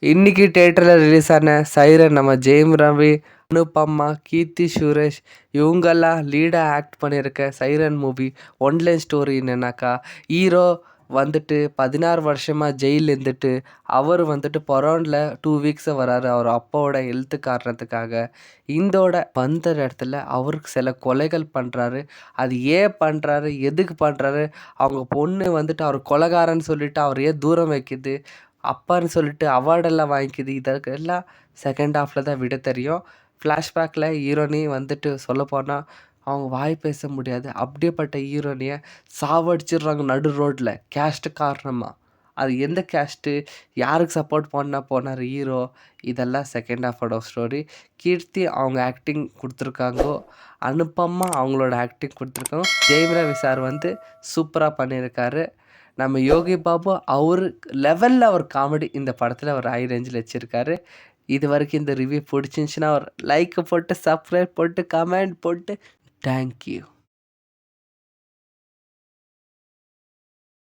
இன்னைக்கு தியேட்டரில் ரிலீஸ் ஆன சைரன் நம்ம ஜெயம் ரவி, அனுபமா, கீர்த்தி சுரேஷ் இவங்கெல்லாம் லீடாக ஆக்ட் பண்ணியிருக்க சைரன் மூவி ஒன்லைன் ஸ்டோரி என்னன்னாக்கா, ஹீரோ வந்துட்டு 16 வருஷமாக ஜெயிலில் இருந்துட்டு அவர் வந்துட்டு பொரோனில் 2 வீக்ஸை வராரு அவர் அப்பாவோட ஹெல்த்து காரணத்துக்காக. இந்தோட வந்த இடத்துல அவருக்கு சில கொலைகள் பண்ணுறாரு. அது ஏன் பண்ணுறாரு, எதுக்கு பண்ணுறாரு, அவங்க பொண்ணு வந்துட்டு அவர் கொலைகாரன்னு சொல்லிட்டு அவர் ஏன் தூரம் வைக்குது, அப்பான்னு சொல்லிட்டு அவார்டெல்லாம் வாங்கிக்குது, இதற்கெல்லாம் செகண்ட் ஹாஃபில் தான் விட தெரியும். ஃப்ளாஷ்பேக்கில் ஹீரோனி வந்துட்டு சொல்லப்போனால் அவங்க வாய் பேச முடியாது. அப்படியேப்பட்ட ஹீரோனியை சாவடிச்சிடுறாங்க நடு ரோட்டில் கேஸ்ட்டு காரணமாக. அது எந்த கேஸ்ட்டு, யாருக்கு சப்போர்ட் பண்ண போனார் ஹீரோ, இதெல்லாம் செகண்ட் ஹாஃபோட ஸ்டோரி. கீர்த்தி அவங்க ஆக்டிங் கொடுத்துருக்காங்கோ, அனுப்பமா அவங்களோட ஆக்டிங் கொடுத்துருக்காங்க. ஜெயம் ரவி சார் வந்து சூப்பராக பண்ணியிருக்காரு. நம்ம யோகி பாபு அவர் லெவலில் அவர் காமெடி இந்த படத்தில் அவர் ஹை ரேஞ்சில் வச்சுருக்காரு. இது வரைக்கும் இந்த ரிவ்யூ பிடிச்சிருந்துச்சின்னா ஒரு லைக்கை போட்டு, சப்ஸ்கிரைப் போட்டு, கமெண்ட் போட்டு, தேங்க்யூ.